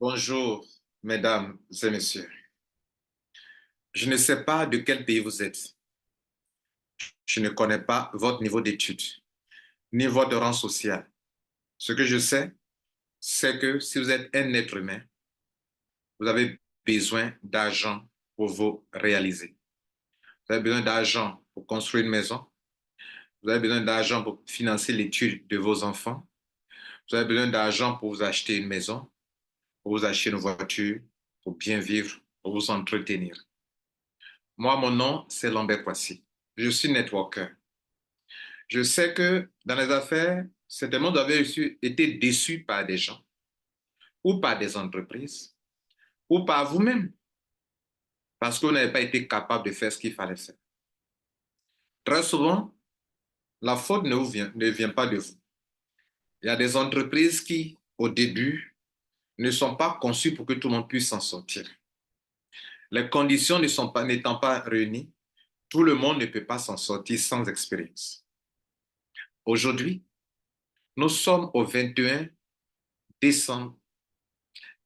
Bonjour, mesdames et messieurs. Je ne sais pas de quel pays vous êtes. Je ne connais pas votre niveau d'études, ni votre rang social. Ce que je sais, c'est que si vous êtes un être humain, vous avez besoin d'argent pour vous réaliser. Vous avez besoin d'argent pour construire une maison. Vous avez besoin d'argent pour financer l'étude de vos enfants. Vous avez besoin d'argent pour vous acheter une maison, pour vous acheter une voiture, pour bien vivre, pour vous entretenir. Moi, mon nom, c'est Lambert Kwasi. Je suis networker. Je sais que dans les affaires, certainement vous avez été déçu par des gens ou par des entreprises ou par vous-même parce que vous n'avez pas été capable de faire ce qu'il fallait faire. Très souvent, la faute ne vient pas de vous. Il y a des entreprises qui, au début, ne sont pas conçues pour que tout le monde puisse s'en sortir. Les conditions n'étant pas réunies, tout le monde ne peut pas s'en sortir sans expérience. Aujourd'hui, nous sommes au 21 décembre,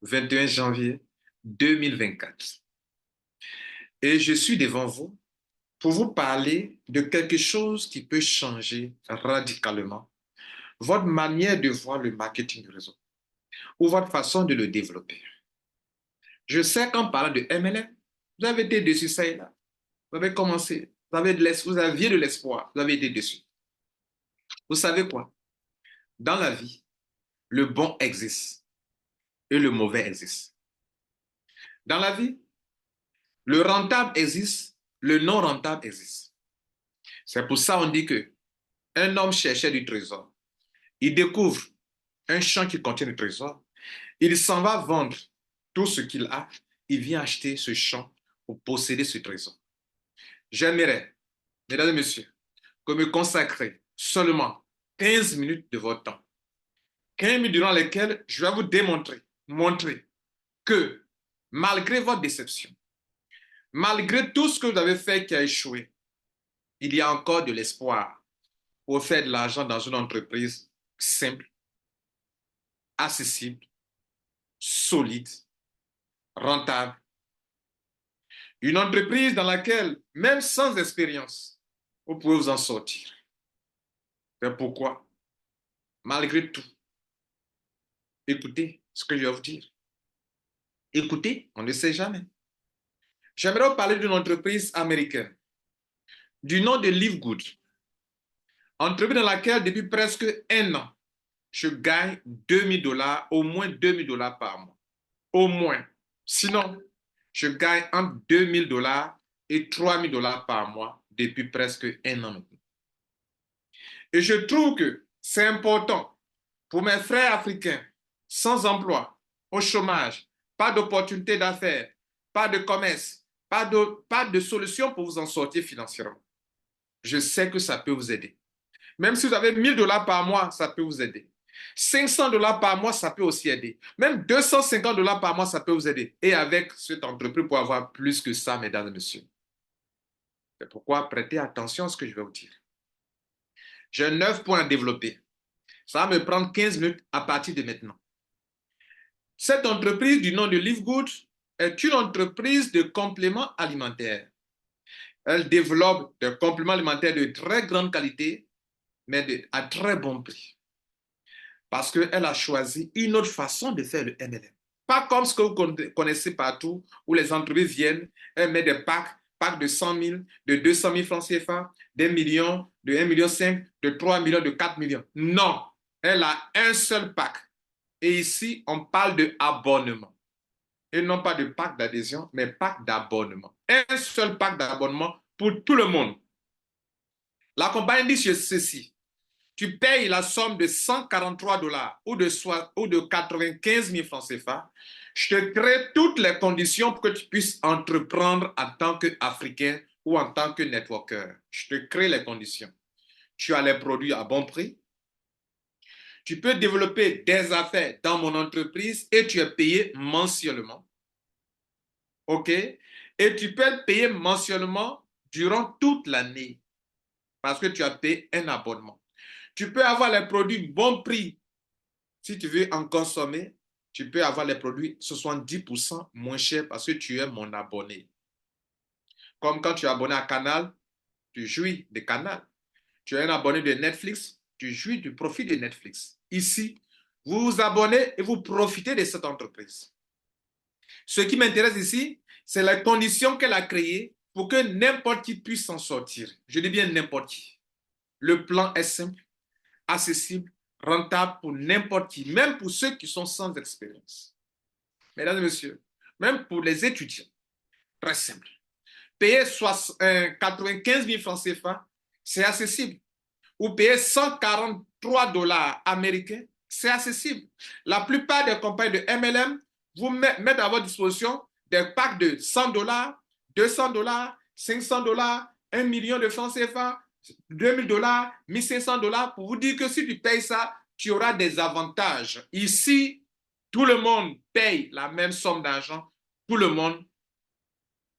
21 janvier 2024. Et je suis devant vous pour vous parler de quelque chose qui peut changer radicalement votre manière de voir le marketing du réseau ou votre façon de le développer. Je sais qu'en parlant de MLM, vous avez été déçu ça et là. Vous avez commencé, vous aviez de l'espoir, vous avez été déçu. Vous savez quoi? Dans la vie, le bon existe et le mauvais existe. Dans la vie, le rentable existe, le non rentable existe. C'est pour ça qu'on dit que un homme cherchait du trésor. Il découvre un champ qui contient du trésor. Il s'en va vendre tout ce qu'il a. Il vient acheter ce champ pour posséder ce trésor. J'aimerais, mesdames et messieurs, que me consacrez seulement 15 minutes de votre temps. 15 minutes durant lesquelles je vais vous montrer que malgré votre déception, malgré tout ce que vous avez fait qui a échoué, il y a encore de l'espoir pour faire de l'argent dans une entreprise simple, accessible, solide, rentable. Une entreprise dans laquelle, même sans expérience, vous pouvez vous en sortir. C'est pourquoi, malgré tout, écoutez ce que je vais vous dire. Écoutez, on ne sait jamais. J'aimerais vous parler d'une entreprise américaine du nom de Livegood. Entreprise dans laquelle, depuis presque un an, je gagne 2 000 $, au moins 2 000 $ par mois. Au moins. Sinon, je gagne entre 2 000 $ et 3 000 $ par mois depuis presque un an maintenant. Et je trouve que c'est important pour mes frères africains sans emploi, au chômage, pas d'opportunité d'affaires, pas de commerce, pas de solution pour vous en sortir financièrement. Je sais que ça peut vous aider. Même si vous avez 1 000 $ par mois, ça peut vous aider. 500 $ par mois, ça peut aussi aider. Même 250 $ par mois, ça peut vous aider. Et avec cette entreprise, pour avoir plus que ça, mesdames et messieurs. C'est pourquoi prêtez attention à ce que je vais vous dire. J'ai 9 points à développer. Ça va me prendre 15 minutes à partir de maintenant. Cette entreprise du nom de Livegood est une entreprise de compléments alimentaires. Elle développe des compléments alimentaires de très grande qualité, mais à très bon prix. Parce qu'elle a choisi une autre façon de faire le MLM. Pas comme ce que vous connaissez partout, où les entreprises viennent, elles mettent des packs de 100 000, de 200 000 francs CFA, d'1 million, de 1,5 million, de 3 millions, de 4 millions. Non, elle a un seul pack. Et ici, on parle de abonnement. Et non pas de pack d'adhésion, mais pack d'abonnement. Un seul pack d'abonnement pour tout le monde. La compagnie dit ceci: tu payes la somme de 143 $ ou de 95 000 francs CFA, je te crée toutes les conditions pour que tu puisses entreprendre en tant qu'Africain ou en tant que networker. Je te crée les conditions. Tu as les produits à bon prix. Tu peux développer des affaires dans mon entreprise et tu es payé mensuellement. OK? Et tu peux être payé mensuellement durant toute l'année parce que tu as payé un abonnement. Tu peux avoir les produits bon prix si tu veux en consommer tu peux avoir les produits 70% moins chers parce que tu es mon abonné. Comme quand tu es abonné à Canal, tu jouis de Canal. Tu es un abonné de Netflix, tu jouis du profit de Netflix. Ici, vous vous abonnez et vous profitez de cette entreprise. Ce qui m'intéresse ici, c'est les conditions qu'elle a créées pour que n'importe qui puisse s'en sortir. Je dis bien n'importe qui. Le plan est simple, accessible, rentable pour n'importe qui, même pour ceux qui sont sans expérience. Mesdames et messieurs, même pour les étudiants, très simple. Payer 95 000 francs CFA, c'est accessible. Ou payer 143 dollars américains, c'est accessible. La plupart des compagnies de MLM vous mettent à votre disposition des packs de 100 dollars, 200 dollars, 500 dollars, 1 million de francs CFA, 2000 dollars, 1500 dollars pour vous dire que si tu payes ça, tu auras des avantages. Ici, tout le monde paye la même somme d'argent. Tout le monde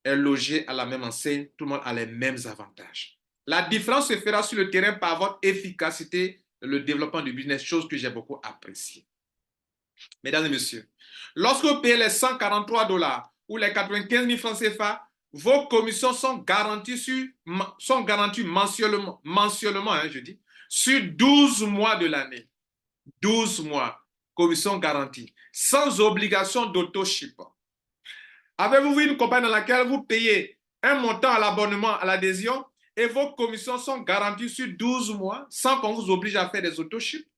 est logé à la même enseigne. Tout le monde a les mêmes avantages. La différence se fera sur le terrain par votre efficacité dans le développement du business, chose que j'ai beaucoup appréciée. Mesdames et messieurs, lorsque vous payez les 143 dollars ou les 95 000 francs CFA, vos commissions sont garanties, mensuellement, je dis, sur 12 mois de l'année. 12 mois, commission garantie, sans obligation d'auto-ship. Avez-vous vu une compagnie dans laquelle vous payez un montant à l'abonnement, à l'adhésion, et vos commissions sont garanties sur 12 mois sans qu'on vous oblige à faire des auto-ships?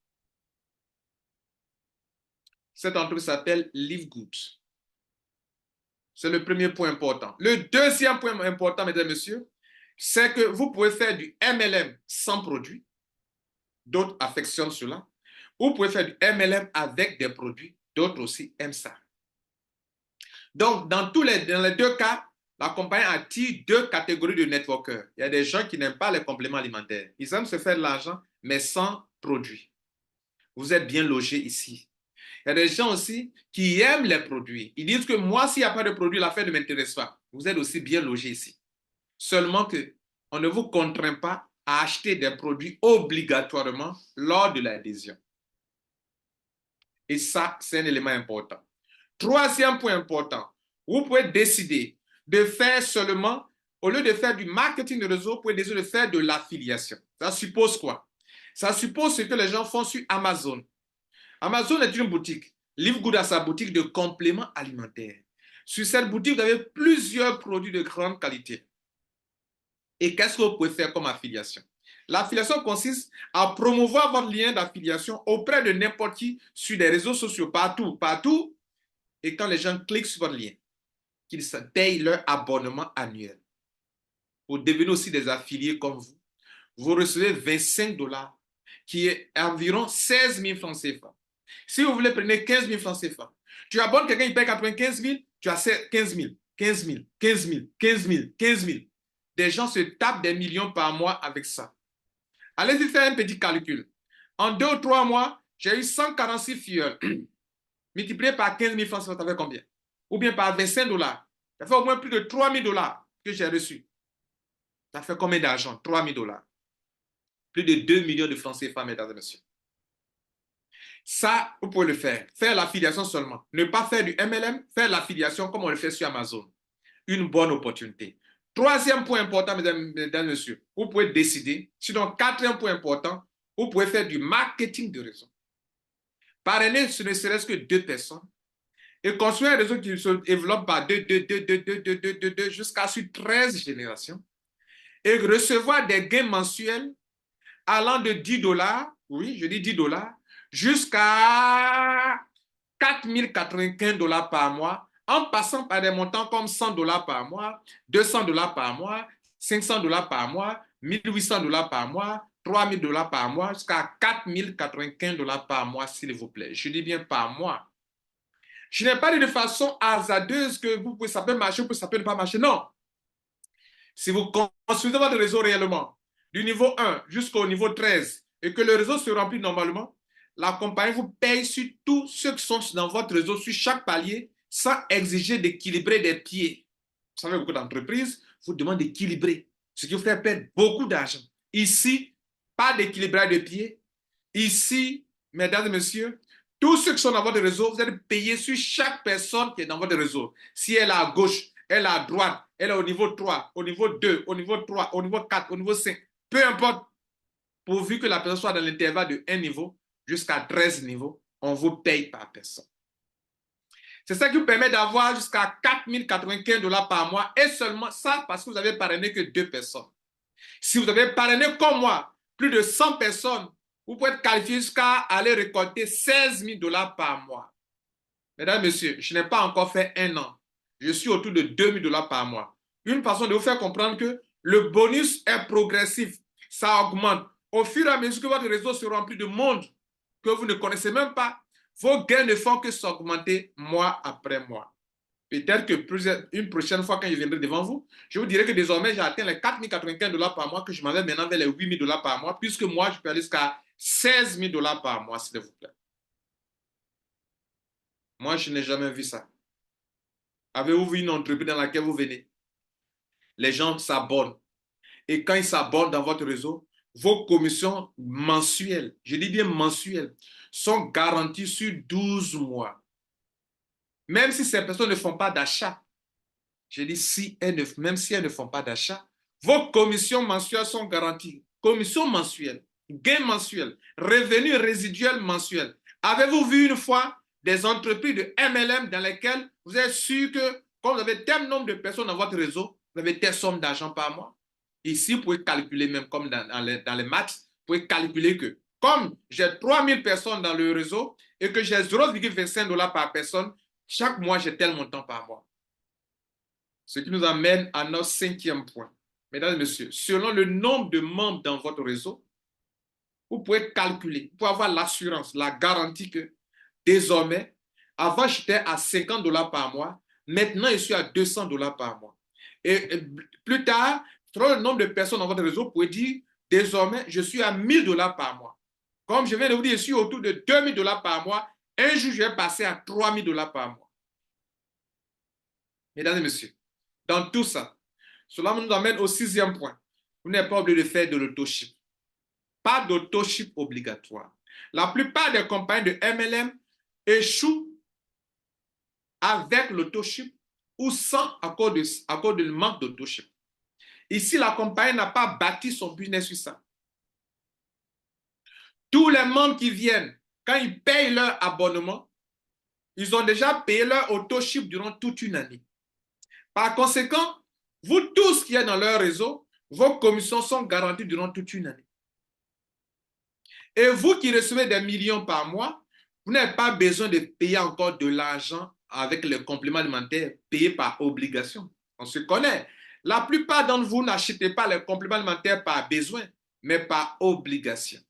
Cette entreprise s'appelle LiveGood. C'est le premier point important. Le deuxième point important, mesdames et messieurs, c'est que vous pouvez faire du MLM sans produit. D'autres affectionnent cela. Vous pouvez faire du MLM avec des produits. D'autres aussi aiment ça. Donc, dans les deux cas, la compagnie attire deux catégories de networkers. Il y a des gens qui n'aiment pas les compléments alimentaires. Ils aiment se faire de l'argent, mais sans produit. Vous êtes bien logé ici. Il y a des gens aussi qui aiment les produits. Ils disent que moi, s'il n'y a pas de produit, l'affaire ne m'intéresse pas. Vous êtes aussi bien logé ici. Seulement que on ne vous contraint pas à acheter des produits obligatoirement lors de l'adhésion. Et ça, c'est un élément important. Troisième point important, vous pouvez décider de faire seulement, au lieu de faire du marketing de réseau, vous pouvez décider de faire de l'affiliation. Ça suppose quoi? Ça suppose ce que les gens font sur Amazon. Amazon est une boutique. LiveGood a sa boutique de compléments alimentaires. Sur cette boutique, vous avez plusieurs produits de grande qualité. Et qu'est-ce que vous pouvez faire comme affiliation? L'affiliation consiste à promouvoir votre lien d'affiliation auprès de n'importe qui sur des réseaux sociaux, partout. Et quand les gens cliquent sur votre lien, qu'ils payent leur abonnement annuel. Pour devenir aussi des affiliés comme vous, vous recevez 25 dollars, qui est environ 16 000 francs CFA. Si vous voulez prendre 15 000 francs CFA, tu abonnes quelqu'un, il paye 95 000, tu as 15 000, 15 000, 15 000, 15 000, 15 000. Des gens se tapent des millions par mois avec ça. Allez-y faire un petit calcul. En 2 ou 3 mois, j'ai eu 146 filleuls. Multiplié par 15 000 francs, ça fait combien? Ou bien par 25 dollars. Ça fait au moins plus de 3 000 dollars que j'ai reçus. Ça fait combien d'argent? 3 000 dollars. Plus de 2 millions de francs CFA, mesdames et messieurs. Ça, vous pouvez le faire. Faire l'affiliation seulement. Ne pas faire du MLM, faire l'affiliation comme on le fait sur Amazon. Une bonne opportunité. Troisième point important, mesdames et messieurs, vous pouvez décider. Sinon, quatrième point important, vous pouvez faire du marketing de réseau. Parrainer, ce ne serait-ce que 2 personnes. Et construire un réseau qui se développe par 2 jusqu'à sur 13 générations. Et recevoir des gains mensuels allant de 10 dollars, oui, je dis 10 dollars, jusqu'à 4 095 dollars par mois, en passant par des montants comme 100 dollars par mois, 200 dollars par mois, 500 dollars par mois, 1800 dollars par mois, 3 000 dollars par mois, jusqu'à 4 095 dollars par mois, s'il vous plaît. Je dis bien par mois. Je n'ai pas dit de façon hasardeuse que vous pouvez, ça peut marcher, ça peut ne pas marcher. Non. Si vous construisez votre réseau réellement, du niveau 1 jusqu'au niveau 13, et que le réseau se remplit normalement, la compagnie vous paye sur tous ceux qui sont dans votre réseau, sur chaque palier, sans exiger d'équilibrer des pieds. Vous savez, beaucoup d'entreprises vous demandent d'équilibrer, ce qui vous fait perdre beaucoup d'argent. Ici, pas d'équilibrage de pieds. Ici, mesdames et messieurs, Tous ceux qui sont dans votre réseau, vous allez payer sur chaque personne qui est dans votre réseau. Si elle est à gauche, elle est à droite, elle est au niveau 3, au niveau 2, au niveau 3, au niveau 4, au niveau 5, peu importe, pourvu que la personne soit dans l'intervalle de 1 niveau jusqu'à 13 niveaux, on vous paye par personne. C'est ça qui vous permet d'avoir jusqu'à 4 095 $ par mois et seulement ça parce que vous avez parrainé que 2 personnes. Si vous avez parrainé comme moi plus de 100 personnes, vous pouvez être qualifié jusqu'à aller récolter 16 000 $ par mois. Mesdames, Messieurs, je n'ai pas encore fait 1 an. Je suis autour de 2 000 $ par mois. Une façon de vous faire comprendre que le bonus est progressif. Ça augmente. Au fur et à mesure que votre réseau se remplit de monde que vous ne connaissez même pas, vos gains ne font que s'augmenter mois après mois. Peut-être que une prochaine fois, quand je viendrai devant vous, je vous dirai que désormais, j'ai atteint les 4 095 $ par mois, que je m'en vais maintenant vers les 8 000 $ par mois, puisque moi, je peux aller jusqu'à 16 000 $ par mois, s'il vous plaît. Moi, je n'ai jamais vu ça. Avez-vous vu une entreprise dans laquelle vous venez? Les gens s'abonnent. Et quand ils s'abonnent dans votre réseau, vos commissions mensuelles, je dis bien mensuelles, sont garanties sur 12 mois. Même si ces personnes ne font pas d'achat, je dis même si elles ne font pas d'achat, vos commissions mensuelles sont garanties. Commissions mensuelles, gains mensuels, revenus résiduels mensuels. Avez-vous vu une fois des entreprises de MLM dans lesquelles vous êtes sûr que, quand vous avez tel nombre de personnes dans votre réseau, vous avez telle somme d'argent par mois? Ici, vous pouvez calculer, même comme dans les maths, vous pouvez calculer que comme j'ai 3000 personnes dans le réseau et que j'ai 0,25 $ par personne, chaque mois, j'ai tel montant par mois. Ce qui nous amène à notre 5e point. Mesdames et messieurs, selon le nombre de membres dans votre réseau, vous pouvez calculer, vous pouvez avoir l'assurance, la garantie que désormais, avant j'étais à 50 $ par mois, maintenant je suis à 200 $ par mois. Et plus tard, selon le nombre de personnes dans votre réseau, vous pouvez dire désormais je suis à 1000 $ par mois. Comme je viens de vous dire, je suis autour de 2000 $ par mois. Un jour, je vais passer à 3000 $ par mois. Mesdames et messieurs, dans tout ça, cela nous amène au 6e point. Vous n'êtes pas obligé de faire de l'autoship. Pas d'autoship obligatoire. La plupart des compagnies de MLM échouent avec l'autoship ou sans à cause de manque d'autoship. Ici, la compagnie n'a pas bâti son business sur ça. Tous les membres qui viennent, quand ils payent leur abonnement, ils ont déjà payé leur autoship durant toute une année. Par conséquent, vous tous qui êtes dans leur réseau, vos commissions sont garanties durant toute une année. Et vous qui recevez des millions par mois, vous n'avez pas besoin de payer encore de l'argent avec les compléments alimentaires payés par obligation. On se connaît. La plupart d'entre vous n'achetez pas les compléments alimentaires par besoin, mais par obligation.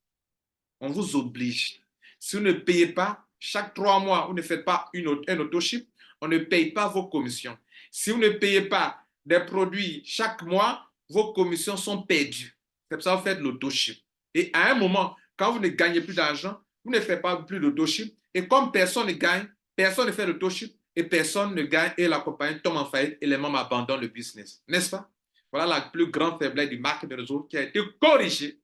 On vous oblige. Si vous ne payez pas, chaque 3 mois, vous ne faites pas un autoship, on ne paye pas vos commissions. Si vous ne payez pas des produits chaque mois, vos commissions sont perdues. C'est pour ça que vous faites l'autoship. Et à un moment, quand vous ne gagnez plus d'argent, vous ne faites pas plus d'autoship. Et comme personne ne gagne, personne ne fait l'autoship et personne ne gagne et la compagnie tombe en faillite et les membres abandonnent le business. N'est-ce pas? Voilà la plus grande faiblesse du marketing de réseau qui a été corrigée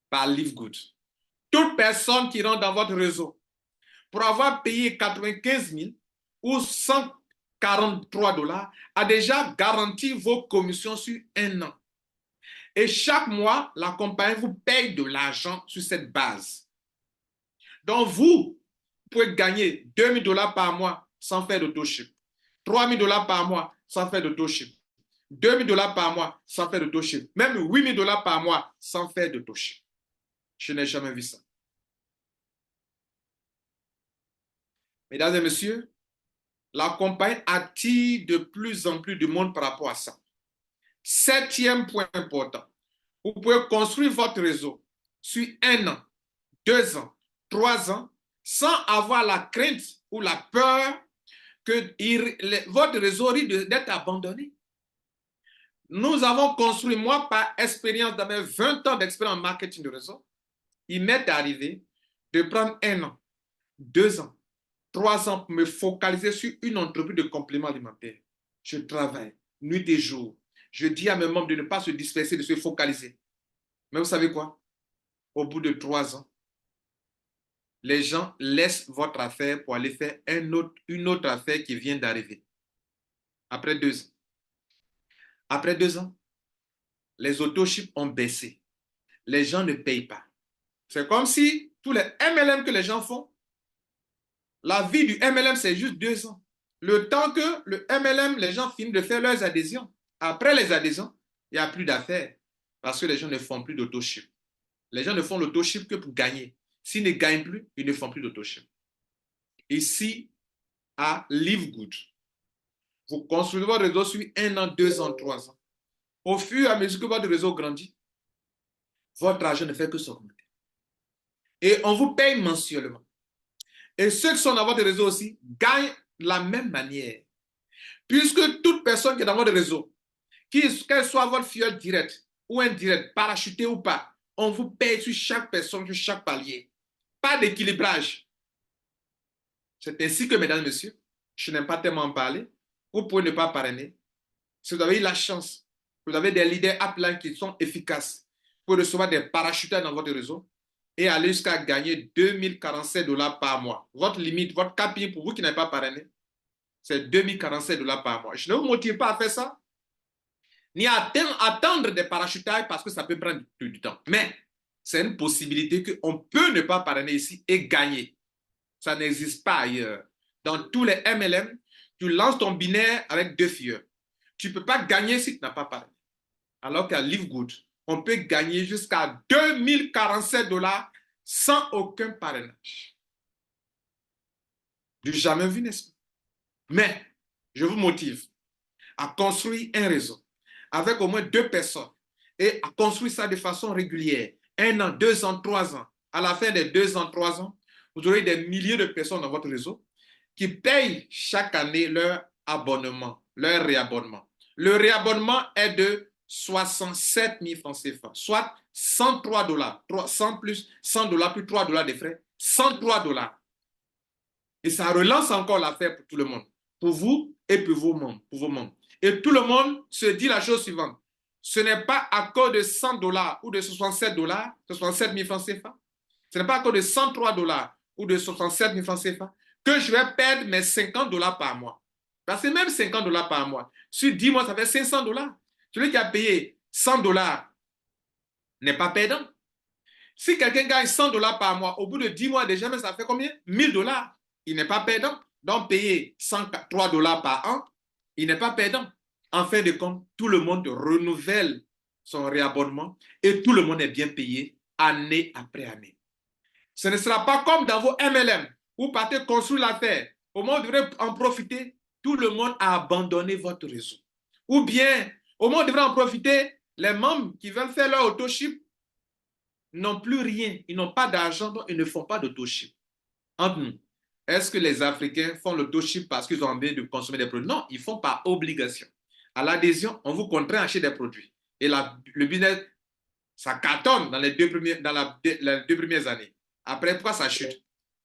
par LiveGood. Toute personne qui rentre dans votre réseau pour avoir payé 95 000 ou 143 $ a déjà garanti vos commissions sur 1 an. Et chaque mois, la compagnie vous paye de l'argent sur cette base. Donc, vous pouvez gagner 2 000 $ par mois sans faire d'autoship, 3 000 $ par mois sans faire d'autoship, 2 000 $ par mois sans faire d'autoship, même 8 000 $ par mois sans faire d'autoship. Je n'ai jamais vu ça. Mesdames et messieurs, la compagnie attire de plus en plus de monde par rapport à ça. 7e point important. Vous pouvez construire votre réseau sur 1 an, 2 ans, 3 ans, sans avoir la crainte ou la peur que votre réseau risque d'être abandonné. Nous avons construit, moi, par expérience, dans mes 20 ans d'expérience en marketing de réseau, il m'est arrivé de prendre 1 an, 2 ans, 3 ans pour me focaliser sur une entreprise de compléments alimentaires. Je travaille nuit et jour. Je dis à mes membres de ne pas se disperser, de se focaliser. Mais vous savez quoi? Au bout de 3 ans, les gens laissent votre affaire pour aller faire une autre affaire qui vient d'arriver. Après 2 ans. Après 2 ans, les autochips ont baissé. Les gens ne payent pas. C'est comme si tous les MLM que les gens font, la vie du MLM, c'est juste 2 ans. Le temps que le MLM, les gens finissent de faire leurs adhésions. Après les adhésions, il n'y a plus d'affaires parce que les gens ne font plus d'autoship. Les gens ne font l'autoship que pour gagner. S'ils ne gagnent plus, ils ne font plus d'autoship. Ici, à Live Good, vous construisez votre réseau sur 1 an, 2 ans, 3 ans. Au fur et à mesure que votre réseau grandit, votre argent ne fait que s'augmenter. Et on vous paye mensuellement. Et ceux qui sont dans votre réseau aussi gagnent de la même manière. Puisque toute personne qui est dans votre réseau, qu'elle soit votre filleule directe ou indirecte, parachutée ou pas, on vous paye sur chaque personne, sur chaque palier. Pas d'équilibrage. C'est ainsi que, mesdames et messieurs, je n'aime pas tellement en parler, vous pouvez ne pas parrainer. Si vous avez eu la chance, vous avez des leaders upline qui sont efficaces pour recevoir des parachuteurs dans votre réseau et aller jusqu'à gagner 2047 $ par mois. Votre limite, votre KPI pour vous qui n'avez pas parrainé, c'est 2047 $ par mois. Je ne vous motive pas à faire ça, ni à attendre des parachutages parce que ça peut prendre du temps. Mais c'est une possibilité qu'on peut ne pas parrainer ici et gagner. Ça n'existe pas ailleurs. Dans tous les MLM, tu lances ton binaire avec 2 filleurs. Tu ne peux pas gagner si tu n'as pas parrainé. Alors qu'à Live Good, on peut gagner jusqu'à 2047 $ sans aucun parrainage. Du jamais vu, n'est-ce pas? Mais je vous motive à construire un réseau avec au moins 2 personnes et à construire ça de façon régulière. 1 an, 2 ans, 3 ans. À la fin des 2 ans, 3 ans, vous aurez des milliers de personnes dans votre réseau qui payent chaque année leur abonnement, leur réabonnement. Le réabonnement est de 67 000 francs CFA, soit 103 $. 100 plus 100 $ plus 3 $ de frais, 103 $. Et ça relance encore l'affaire pour tout le monde, pour vous et pour vos membres. Et tout le monde se dit la chose suivante. Ce n'est pas à cause de 100 $ ou de 67 $, 67 000 francs CFA. Ce n'est pas à cause de 103 $ ou de 67 000 francs CFA que je vais perdre mes 50 $ par mois. Parce que même 50 $ par mois, sur 10 mois, ça fait 500 $. Celui qui a payé 100 $ n'est pas perdant. Si quelqu'un gagne 100 $ par mois, au bout de 10 mois déjà, mais ça fait combien? 1000 $. Il n'est pas perdant. Donc, payer 103 $ par an, il n'est pas perdant. En fin de compte, tout le monde renouvelle son réabonnement et tout le monde est bien payé année après année. Ce ne sera pas comme dans vos MLM. Vous partez construire l'affaire. Au moment où vous devrez en profiter, tout le monde a abandonné votre réseau. Ou bien, au moment où vous devrez en profiter, les membres qui veulent faire leur autoship n'ont plus rien. Ils n'ont pas d'argent, donc ils ne font pas d'autoship. Entre nous, est-ce que les Africains font l'autoship parce qu'ils ont envie de consommer des produits? Non, ils font par obligation. À l'adhésion, on vous contraint à acheter des produits. Et le business, ça cartonne dans les 2 premières années. Après, pourquoi ça chute?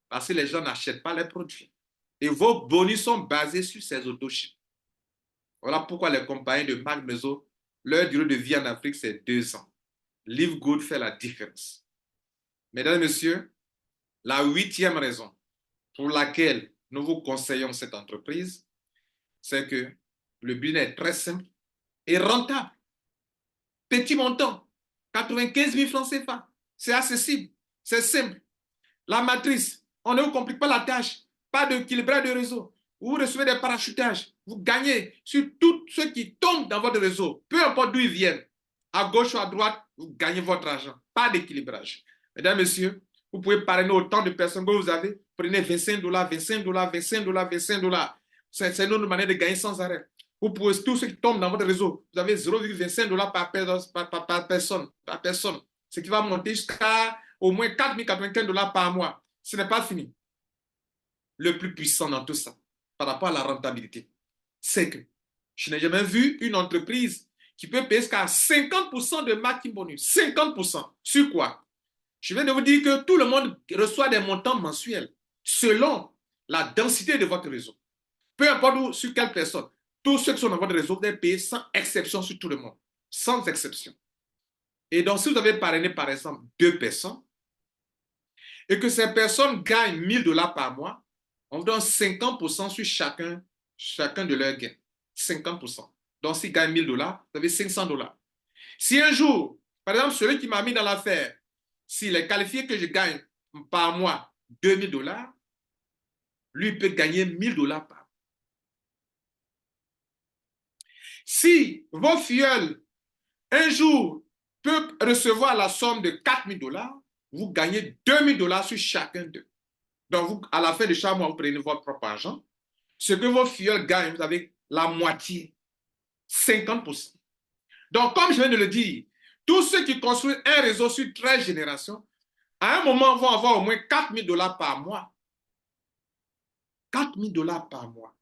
Parce que les gens n'achètent pas les produits. Et vos bonus sont basés sur ces autochips. Voilà pourquoi les compagnies de Marc Mezo, leur durée de vie en Afrique, c'est 2 ans. Live Good fait la différence. Mesdames et messieurs, la 8e raison pour laquelle nous vous conseillons cette entreprise, c'est que le business est très simple et rentable. Petit montant, 95 000 francs CFA. C'est accessible, c'est simple. La matrice, on ne vous complique pas la tâche. Pas d'équilibrage de réseau. Vous recevez des parachutages. Vous gagnez sur tous ceux qui tombent dans votre réseau. Peu importe d'où ils viennent. À gauche ou à droite, vous gagnez votre argent. Pas d'équilibrage. Mesdames, messieurs, vous pouvez parrainer autant de personnes que vous avez. Prenez 25 $, 25 $, 25 $, 25 $. C'est une autre manière de gagner sans arrêt. Vous pouvez, tous ceux qui tombent dans votre réseau, vous avez 0,25 $ par personne. Ce qui va monter jusqu'à au moins 4 095 $ par mois. Ce n'est pas fini. Le plus puissant dans tout ça, par rapport à la rentabilité, c'est que je n'ai jamais vu une entreprise qui peut payer jusqu'à 50% de marketing bonus. 50%. Sur quoi? Je viens de vous dire que tout le monde reçoit des montants mensuels selon la densité de votre réseau. Peu importe sur quelle personne, tous ceux qui sont dans votre réseau, vous devez payer sans exception sur tout le monde. Sans exception. Et donc, si vous avez parrainé, par exemple, 2 personnes, et que ces personnes gagnent 1 000 $ par mois, on vous donne 50% sur chacun de leurs gains. 50%. Donc, s'ils gagnent 1 000 $, vous avez 500 $. Si un jour, par exemple, celui qui m'a mis dans l'affaire, s'il est qualifié que je gagne par mois 2 000 $, lui peut gagner 1 000 $ par mois. Si vos filleuls, un jour, peuvent recevoir la somme de 4 000 $, vous gagnez 2 000 $ sur chacun d'eux. Donc, vous, à la fin de chaque mois, vous prenez votre propre argent. Ce que vos filleuls gagnent, vous avez la moitié, 50%. Donc, comme je viens de le dire, tous ceux qui construisent un réseau sur 13 générations, à un moment, vont avoir au moins 4 000 $ par mois. 4 000 $ par mois.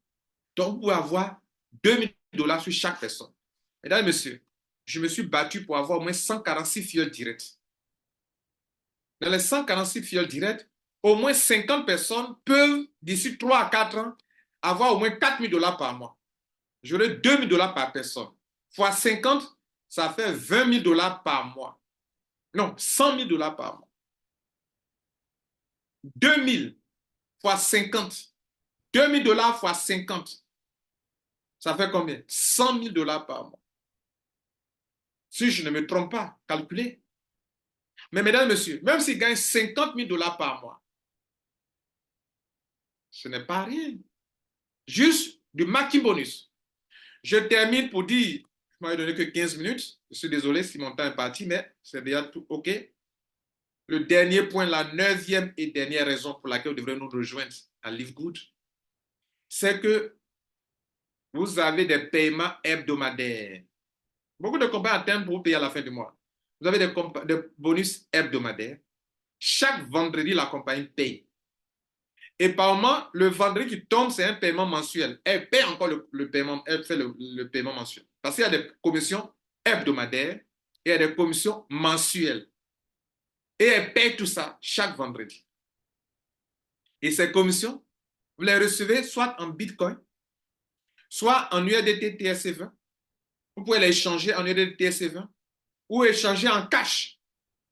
Donc, vous pouvez avoir 2 000 $ sur chaque personne. Mesdames et messieurs, je me suis battu pour avoir au moins 146 filleuls directs. Dans les 146 filleuls directs, au moins 50 personnes peuvent, d'ici 3 à 4 ans, avoir au moins 4 000 $ par mois. J'aurai 2 000 $ par personne. Fois 50, ça fait 20 000 $ par mois. Non, 100 000 $ par mois. 2 000 fois 50. 2 000 $ fois 50. Ça fait combien? 100 000 $ par mois. Si je ne me trompe pas, calculez. Mais mesdames et messieurs, même s'ils gagnent 50 000 $ par mois, ce n'est pas rien. Juste du maquis bonus. Je termine pour dire, je m'avais donné que 15 minutes. Je suis désolé si mon temps est parti, mais c'est déjà tout OK. Le dernier point, la 9e et dernière raison pour laquelle vous devrez nous rejoindre à Live Good, c'est que vous avez des paiements hebdomadaires. Beaucoup de compagnies atteignent pour vous payer à la fin du mois. Vous avez des bonus hebdomadaires. Chaque vendredi, la compagnie paye. Et par moment, le vendredi qui tombe, c'est un paiement mensuel. Elle paie encore le paiement, elle fait le paiement mensuel. Parce qu'il y a des commissions hebdomadaires et il y a des commissions mensuelles. Et elle paie tout ça chaque vendredi. Et ces commissions, vous les recevez soit en Bitcoin, soit en USDT TRC20. Vous pouvez les échanger en USDT TRC20 ou échanger en cash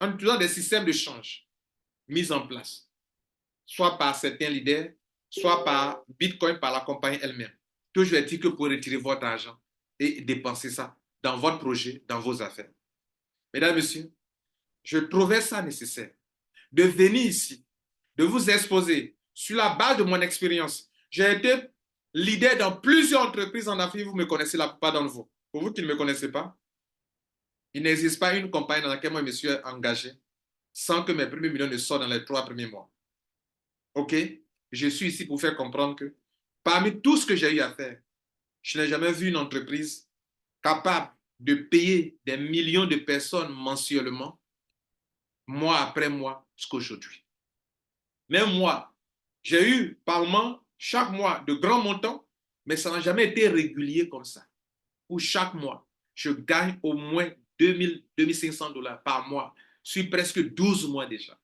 en utilisant des systèmes de change mis en place, soit par certains leaders, soit par Bitcoin, par la compagnie elle-même. Toujours est-il que pour retirer votre argent et dépenser ça dans votre projet, dans vos affaires. Mesdames, Messieurs, je trouvais ça nécessaire de venir ici, de vous exposer sur la base de mon expérience. J'ai été leader dans plusieurs entreprises en Afrique. Vous me connaissez la plupart d'entre vous. Pour vous qui ne me connaissez pas, il n'existe pas une compagnie dans laquelle moi je me suis engagé sans que mes premiers millions ne sortent dans les 3 premiers mois. OK? Je suis ici pour faire comprendre que parmi tout ce que j'ai eu à faire, je n'ai jamais vu une entreprise capable de payer des millions de personnes mensuellement, mois après mois, jusqu'aujourd'hui. Même moi, j'ai eu par mois, chaque mois, de grands montants, mais ça n'a jamais été régulier comme ça. Pour chaque mois, je gagne au moins 2 000, 2 500 $ par mois sur presque 12 mois déjà.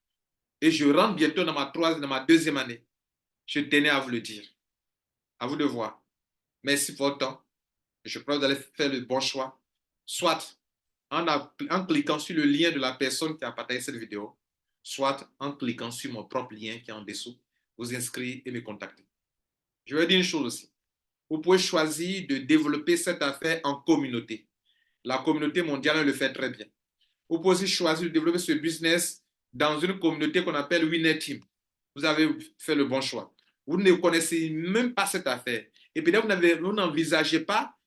Et je rentre bientôt dans ma deuxième année. Je tenais à vous le dire. À vous de voir. Merci pour votre temps. Je crois que vous allez faire le bon choix. Soit en cliquant sur le lien de la personne qui a partagé cette vidéo, soit en cliquant sur mon propre lien qui est en dessous, vous inscrire et me contacter. Je vais dire une chose aussi. Vous pouvez choisir de développer cette affaire en communauté. La communauté mondiale le fait très bien. Vous pouvez aussi choisir de développer ce business dans une communauté qu'on appelle Winner Team. Vous avez fait le bon choix. Vous ne connaissez même pas cette affaire. Et peut-être vous n'envisagez pas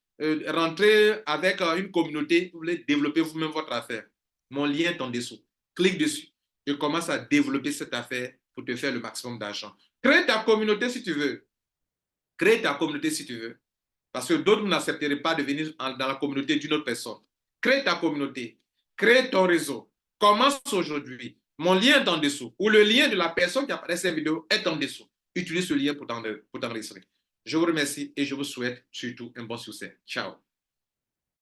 rentrer avec une communauté, vous voulez développer vous-même votre affaire. Mon lien est en dessous. Clique dessus et commence à développer cette affaire pour te faire le maximum d'argent. Crée ta communauté si tu veux. Crée ta communauté si tu veux. Parce que d'autres n'accepteraient pas de venir dans la communauté d'une autre personne. Crée ta communauté. Crée ton réseau. Commence aujourd'hui. Mon lien est en dessous. Ou le lien de la personne qui a parlé cette vidéo est en dessous. Utilise ce lien pour t'enregistrer. Je vous remercie et je vous souhaite surtout un bon succès. Ciao.